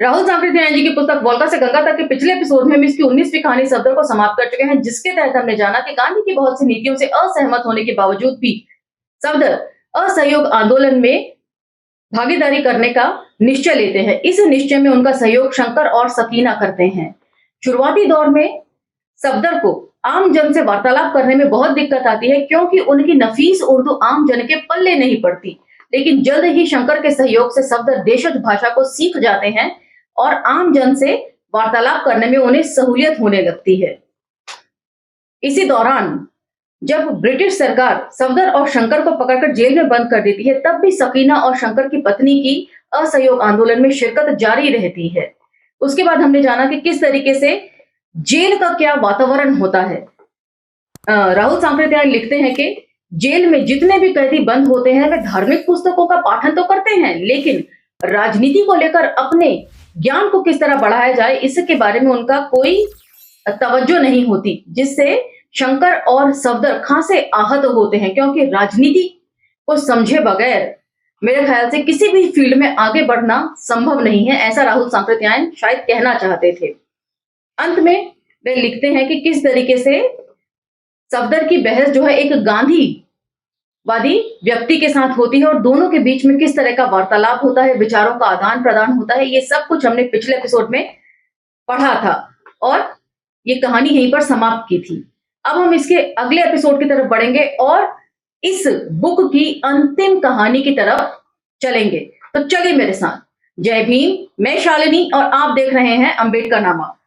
राहुल सांकृत्यायन जी की पुस्तक वोल्गा से गंगा तक के पिछले एपिसोड में हम इसकी 19वीं कहानी सफदर को समाप्त कर चुके हैं, जिसके तहत हमने जाना कि गांधी की बहुत सी नीतियों से असहमत होने के बावजूद भी सफदर असहयोग आंदोलन में भागीदारी करने का निश्चय लेते हैं। इस निश्चय में उनका सहयोग शंकर और सकीना करते हैं। शुरुआती दौर में सफदर को आम जन से वार्तालाप करने में बहुत दिक्कत आती है, क्योंकि उनकी नफीस उर्दू आम जन के पल्ले नहीं पड़ती। लेकिन जल्द ही शंकर के सहयोग से सफदर देशज भाषा को सीख जाते हैं और आम जन से वार्तालाप करने में उन्हें सहूलियत होने लगती है। इसी दौरान जब ब्रिटिश सरकार सफदर और शंकर को पकड़कर जेल में बंद कर देती है, तब भी सकीना और शंकर की पत्नी की असहयोग आंदोलन में शिरकत जारी रहती है। उसके बाद हमने जाना कि किस तरीके से जेल का क्या वातावरण होता है। राहुल सांकृत्यायन लिखते हैं कि जेल में जितने भी कैदी बंद होते हैं वे धार्मिक पुस्तकों का पाठन तो करते हैं, लेकिन राजनीति को लेकर अपने ज्ञान को किस तरह बढ़ाया जाए इसके बारे में उनका कोई तवज्जो नहीं होती, जिससे शंकर और सफदर खासे आहत होते हैं, क्योंकि राजनीति को समझे बगैर मेरे ख्याल से किसी भी फील्ड में आगे बढ़ना संभव नहीं है, ऐसा राहुल सांकृत्यायन शायद कहना चाहते थे। अंत में वे लिखते हैं कि किस तरीके से सफदर की बहस जो है एक गांधीवादी व्यक्ति के साथ होती है और दोनों के बीच में किस तरह का वार्तालाप होता है, विचारों का आदान प्रदान होता है। ये सब कुछ हमने पिछले एपिसोड में पढ़ा था और ये कहानी यहीं पर समाप्त की थी। अब हम इसके अगले एपिसोड की तरफ बढ़ेंगे और इस बुक की अंतिम कहानी की तरफ चलेंगे। तो चलिए मेरे साथ। जय भीम, मैं शालिनी और आप देख रहे हैं अंबेडकर नामा।